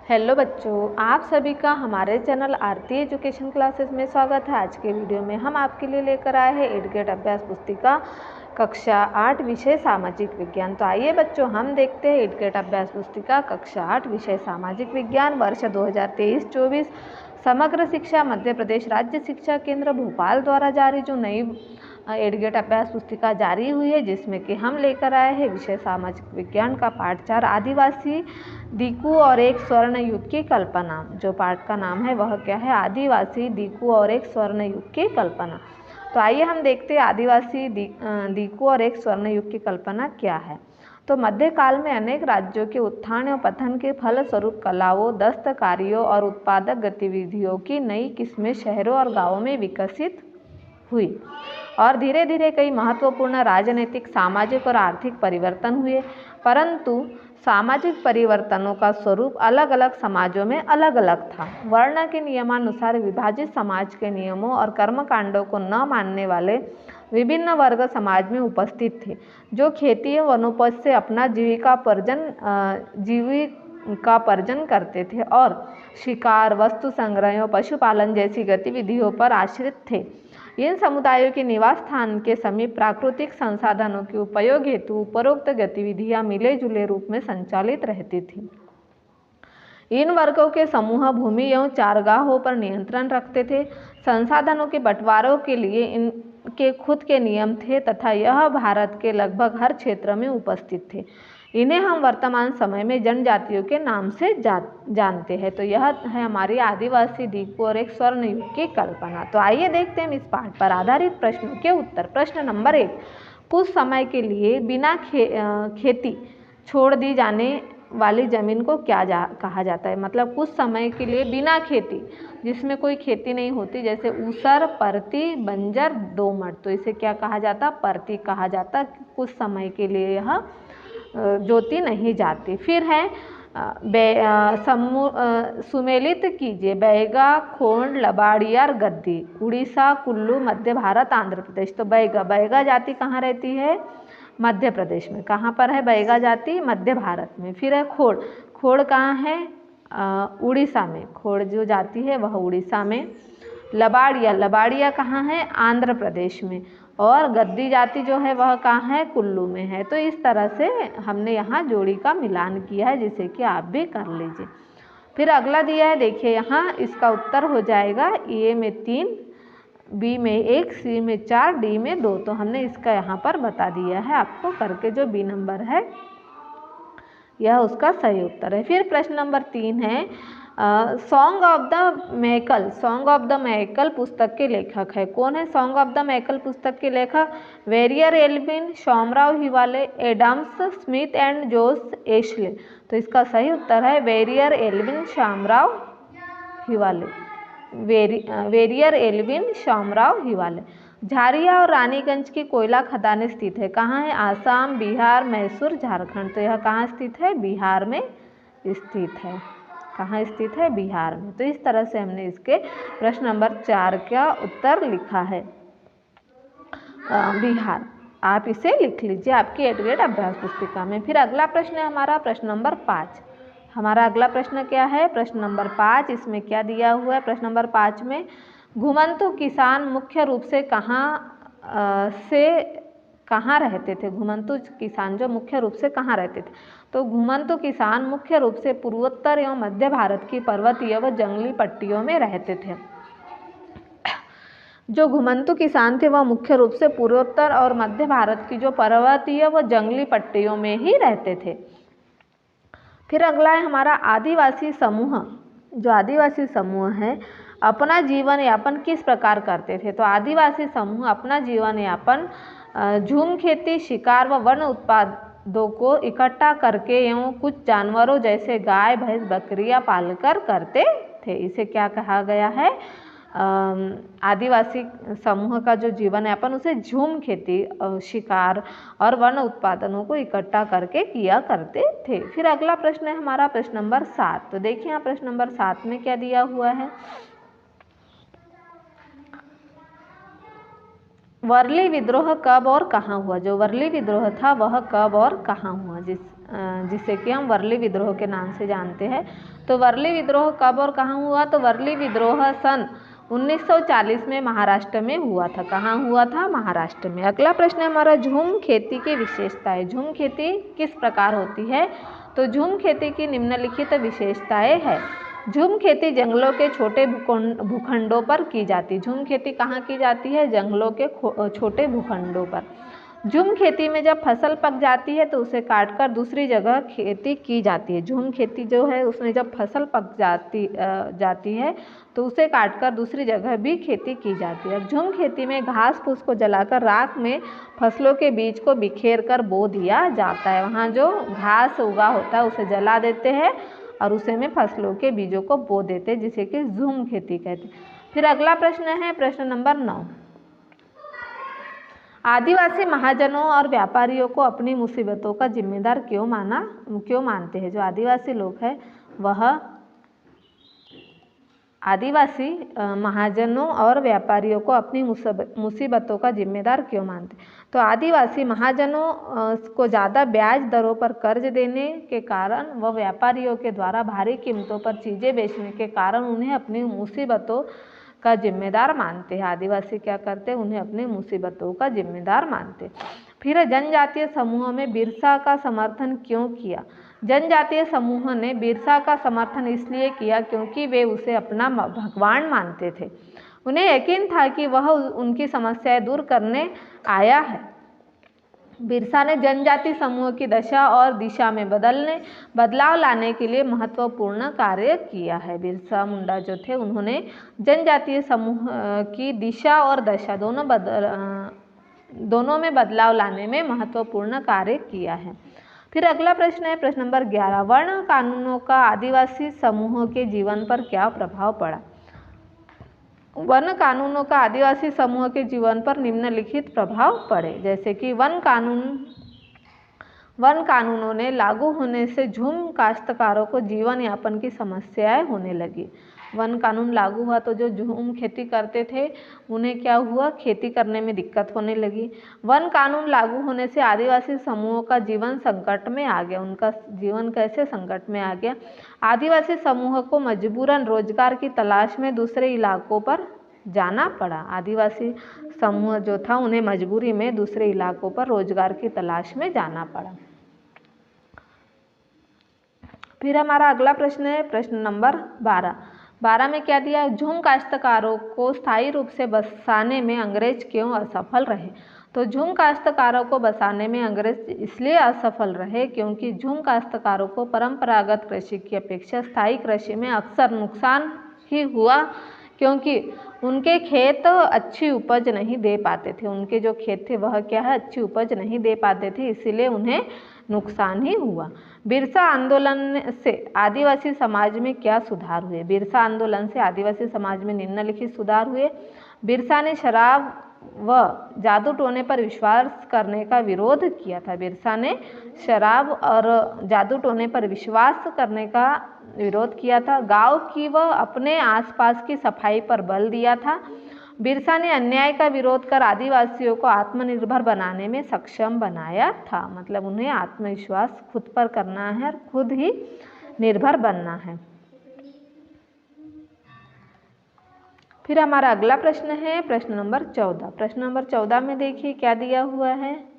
Hello बच्चों, आप सभी का हमारे चैनल आरती एजुकेशन क्लासेस में स्वागत है। आज के वीडियो में हम आपके लिए लेकर आए हैं एडुकेट अभ्यास पुस्तिका कक्षा 8 विषय सामाजिक विज्ञान। तो आइए बच्चों, हम देखते हैं एडुकेट अभ्यास पुस्तिका कक्षा 8 विषय सामाजिक विज्ञान वर्ष 2023-24 समग्र शिक्षा मध्य प्रदेश राज्य शिक्षा केंद्र भोपाल द्वारा जारी जो नई एडुकेट अभ्यास पुस्तिका जारी हुई है, जिसमें कि हम लेकर आए हैं विषय सामाजिक विज्ञान का पाठ 4 आदिवासी दीकू और एक स्वर्ण युग की कल्पना। जो पाठ का नाम है वह क्या है? आदिवासी दीकू और एक स्वर्ण युग की कल्पना। तो आइए हम देखते हैं आदिवासी दीकू और एक स्वर्ण युग की कल्पना क्या है। तो मध्यकाल में अनेक राज्यों के उत्थान और पतन के फलस्वरूप कलाओं, दस्तकारियों और उत्पादक गतिविधियों की नई किस्में शहरों और गांवों में विकसित हुई और धीरे धीरे कई महत्वपूर्ण राजनीतिक, सामाजिक और आर्थिक परिवर्तन हुए। परंतु सामाजिक परिवर्तनों का स्वरूप अलग अलग समाजों में अलग अलग था। वर्ण के नियमानुसार विभाजित समाज के नियमों और कर्मकांडों को न मानने वाले विभिन्न वर्ग समाज में उपस्थित थे, जो खेती और वनोपज से अपना जीविकापर्जन करते थे और शिकार, वस्तु संग्रह, पशुपालन जैसी गतिविधियों पर आश्रित थे। इन समुदायों के निवास स्थान के समीप प्राकृतिक संसाधनों के उपयोग हेतु उपरोक्त गतिविधियां मिले जुले रूप में संचालित रहती थी। इन वर्गों के समूह भूमि एवं चारगाहों पर नियंत्रण रखते थे। संसाधनों के बंटवारों के लिए इनके खुद के नियम थे तथा यह भारत के लगभग हर क्षेत्र में उपस्थित थे। इन्हें हम वर्तमान समय में जनजातियों के नाम से जानते हैं। तो यह है हमारी आदिवासी दीकू और एक स्वर्ण युग की कल्पना। तो आइए देखते हैं इस पाठ पर आधारित प्रश्नों के उत्तर। प्रश्न नंबर 1, कुछ समय के लिए बिना खेती छोड़ दी जाने वाली जमीन को क्या कहा जाता है? मतलब कुछ समय के लिए बिना खेती, जिसमें कोई खेती नहीं होती, जैसे ऊसर, परती, बंजर, दोमट, तो इसे क्या कहा जाता? परती कहा जाता। कुछ समय के लिए यह जोती नहीं जाती। फिर है सुमेलित कीजिए बैगा, खोंड, लबाड़ियार, गद्दी। उड़ीसा, कुल्लू, मध्य भारत, आंध्र प्रदेश। तो बैगा जाति कहाँ रहती है? मध्य प्रदेश में। कहाँ पर है बैगा जाति? मध्य भारत में। फिर है खोड़ कहाँ है? उड़ीसा में। खोड़ जो जाति है वह उड़ीसा में। लबाड़िया कहाँ है? आंध्र प्रदेश में। और गद्दी जाति जो है वह कहाँ है? कुल्लू में है। तो इस तरह से हमने यहाँ जोड़ी का मिलान किया है, जिसे कि आप भी कर लीजिए। फिर अगला दिया है, देखिए यहाँ इसका उत्तर हो जाएगा ए में 3, बी में 1, सी में 4, डी में 2। तो हमने इसका यहाँ पर बता दिया है आपको करके। जो बी नंबर है यह उसका सही उत्तर है। फिर प्रश्न नंबर 3 है, सॉन्ग ऑफ द मैकल पुस्तक के लेखक है। कौन है सॉन्ग ऑफ द मैकल पुस्तक के लेखक? Verrier Elwin, Shamrao Hiwale, Adams Smith and Jose Ashley. तो इसका सही उत्तर है Verrier Elwin Shamrao Hiwale. Verrier Elwin Shamrao Hiwale. Jharia और रानीगंज की कोयला खदानें स्थित है। कहाँ है? आसाम, बिहार, मैसूर, झारखंड। तो यह कहाँ स्थित है? बिहार में स्थित है। कहाँ स्थित है? बिहार में। तो इस तरह से हमने इसके प्रश्न नंबर 4 का उत्तर लिखा है बिहार। आप इसे लिख लीजिए आपकी एडुकेट अभ्यास पुस्तिका में। फिर अगला प्रश्न है हमारा प्रश्न नंबर 5। हमारा अगला प्रश्न क्या है? प्रश्न नंबर 5। इसमें क्या दिया हुआ है? प्रश्न नंबर 5 में घुमंतु किसान मुख्य रूप से कहाँ रहते थे? घुमंतु किसान जो मुख्य रूप से कहाँ रहते थे? तो घुमंतु किसान मुख्य रूप से पूर्वोत्तर एवं मध्य भारत की पर्वतीय व जंगली पट्टियों में रहते थे। जो घुमंतु किसान थे वह मुख्य रूप से पूर्वोत्तर और मध्य भारत की जो पर्वतीय व जंगली पट्टियों में ही रहते थे। फिर अगला है हमारा आदिवासी समूह। जो आदिवासी समूह है अपना जीवन यापन किस प्रकार करते थे? तो आदिवासी समूह अपना जीवन यापन झूम खेती, शिकार व वन उत्पादों को इकट्ठा करके एवं कुछ जानवरों जैसे गाय, भैंस, बकरियां पालकर करते थे। इसे क्या कहा गया है? आदिवासी समूह का जो जीवन यापन उसे झूम खेती, शिकार और वन उत्पादनों को इकट्ठा करके किया करते थे। फिर अगला प्रश्न है हमारा प्रश्न नंबर 7। तो देखिए यहाँ प्रश्न नंबर 7 में क्या दिया हुआ है? वर्ली विद्रोह कब और कहाँ हुआ? जो वर्ली विद्रोह था वह कब और कहाँ हुआ, जिसे कि हम वर्ली विद्रोह के नाम से जानते हैं। तो वर्ली विद्रोह कब और कहाँ हुआ? तो वर्ली विद्रोह सन 1940 में महाराष्ट्र में हुआ था। कहाँ हुआ था? महाराष्ट्र में। अगला प्रश्न है हमारा, झूम खेती की विशेषताएं। झूम खेती किस प्रकार होती है? तो झूम खेती की निम्नलिखित विशेषताएं है। झूम खेती जंगलों के छोटे भूखंडों पर की जाती है। झूम खेती कहाँ की जाती है? जंगलों के छोटे भूखंडों पर। झूम खेती में जब फसल पक जाती है तो उसे काटकर दूसरी जगह खेती की जाती है। झूम खेती जो है उसमें जब फसल पक जाती है तो उसे काटकर दूसरी जगह भी खेती की जाती है। झूम खेती में घास फूस को जलाकर राख में फसलों के बीज को बिखेर कर बो दिया जाता है। वहाँ जो घास उगा होता है उसे जला देते हैं और उसे में फसलों के बीजों को बो देते हैं, जिसे कि झूम खेती कहते हैं। फिर अगला प्रश्न है प्रश्न नंबर 9। आदिवासी महाजनों और व्यापारियों को अपनी मुसीबतों का जिम्मेदार क्यों मानते हैं? जो आदिवासी लोग हैं वह आदिवासी महाजनों और व्यापारियों को अपनी मुसीबतों का जिम्मेदार क्यों मानते? तो आदिवासी महाजनों को ज़्यादा ब्याज दरों पर कर्ज देने के कारण व व्यापारियों के द्वारा भारी कीमतों पर चीज़ें बेचने के कारण उन्हें अपनी मुसीबतों का जिम्मेदार मानते हैं। आदिवासी क्या करते हैं? उन्हें अपनी मुसीबतों का जिम्मेदार मानते। फिर जनजातीय समूहों में बिरसा का समर्थन क्यों किया? जनजातीय समूह ने बिरसा का समर्थन इसलिए किया क्योंकि वे उसे अपना भगवान मानते थे। उन्हें यकीन था कि वह उनकी समस्याएं दूर करने आया है। बिरसा ने जनजाति समूह की दशा और दिशा में बदलाव लाने के लिए महत्वपूर्ण कार्य किया है। बिरसा मुंडा जो थे उन्होंने जनजातीय समूह की दिशा और दशा दोनों में बदलाव लाने में महत्वपूर्ण कार्य किया है। फिर अगला प्रश्न है प्रश्न नंबर 11। वर्ण कानूनों का आदिवासी समूहों के जीवन पर क्या प्रभाव पड़ा? वन कानूनों का आदिवासी समूह के जीवन पर निम्नलिखित प्रभाव पड़े, जैसे कि वन कानूनों ने लागू होने से झूम काश्तकारों को जीवन यापन की समस्याएं होने लगी। वन कानून लागू हुआ तो जो झूम खेती करते थे उन्हें क्या हुआ? खेती करने में दिक्कत होने लगी। वन कानून लागू होने से आदिवासी समूहों का जीवन संकट में आ गया। उनका जीवन कैसे संकट में आ गया? आदिवासी समूह को मजबूरन रोजगार की तलाश में दूसरे इलाकों पर जाना पड़ा। आदिवासी समूह जो था उन्हें मजबूरी में दूसरे इलाकों पर रोजगार की तलाश में जाना पड़ा। फिर हमारा अगला प्रश्न है प्रश्न नंबर 12 में क्या दिया? झूम काश्तकारों को स्थायी रूप से बसाने में अंग्रेज क्यों असफल रहे? तो झूम काश्तकारों को बसाने में अंग्रेज इसलिए असफल रहे क्योंकि झूम काश्तकारों को परंपरागत कृषि की अपेक्षा स्थायी कृषि में अक्सर नुकसान ही हुआ, क्योंकि उनके खेत अच्छी उपज नहीं दे पाते थे। उनके जो खेत थे वह क्या है? अच्छी उपज नहीं दे पाते थे, इसीलिए उन्हें नुकसान ही हुआ। बिरसा आंदोलन से आदिवासी समाज में क्या सुधार हुए? बिरसा आंदोलन से आदिवासी समाज में निम्नलिखित सुधार हुए। बिरसा ने शराब व जादू टोने पर विश्वास करने का विरोध किया था। बिरसा ने शराब और जादू टोने पर विश्वास करने का विरोध किया था। गांव की व अपने आसपास की सफाई पर बल दिया था। बिरसा ने अन्याय का विरोध कर आदिवासियों को आत्मनिर्भर बनाने में सक्षम बनाया था। मतलब उन्हें आत्मविश्वास खुद पर करना है और खुद ही निर्भर बनना है। फिर हमारा अगला प्रश्न है प्रश्न नंबर 14। प्रश्न नंबर 14 में देखिए क्या दिया हुआ है?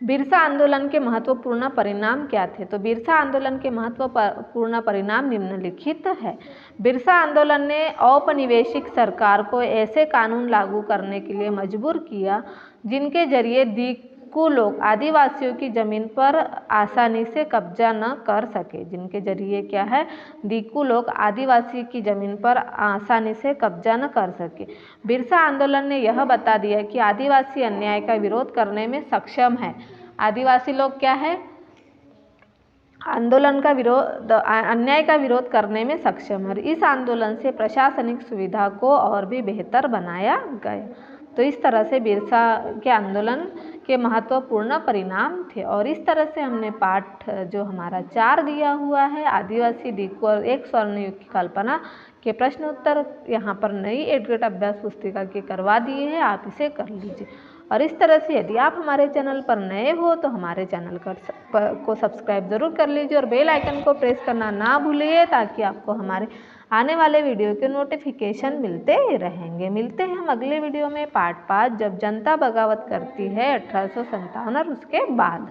बिरसा आंदोलन के महत्वपूर्ण परिणाम क्या थे? तो बिरसा आंदोलन के महत्वपूर्ण परिणाम निम्नलिखित है। बिरसा आंदोलन ने औपनिवेशिक सरकार को ऐसे कानून लागू करने के लिए मजबूर किया जिनके जरिए दिक्कू लोग आदिवासियों की जमीन पर आसानी से कब्जा न कर सके। जिनके जरिए क्या है? दिक्कू लोग आदिवासी की जमीन पर आसानी से कब्जा न कर सके। बिरसा आंदोलन ने यह बता दिया कि आदिवासी अन्याय का विरोध करने में सक्षम है। आदिवासी लोग क्या है? अन्याय का विरोध करने में सक्षम है। इस आंदोलन से प्रशासनिक सुविधा को और भी बेहतर बनाया गया। तो इस तरह से बिरसा के आंदोलन के महत्वपूर्ण परिणाम थे। और इस तरह से हमने पाठ जो हमारा 4 दिया हुआ है आदिवासी दिक्कू और एक स्वर्ण युग की कल्पना के प्रश्न उत्तर यहाँ पर नई एडगेट अभ्यास पुस्तिका के करवा दिए हैं, आप इसे कर लीजिए। और इस तरह से यदि आप हमारे चैनल पर नए हो तो हमारे चैनल को सब्सक्राइब ज़रूर कर लीजिए और बेल आइकन को प्रेस करना ना भूलिए, ताकि आपको हमारे आने वाले वीडियो के नोटिफिकेशन मिलते रहेंगे। मिलते हैं हम अगले वीडियो में पार्ट 5, जब जनता बगावत करती है 1857 और उसके बाद।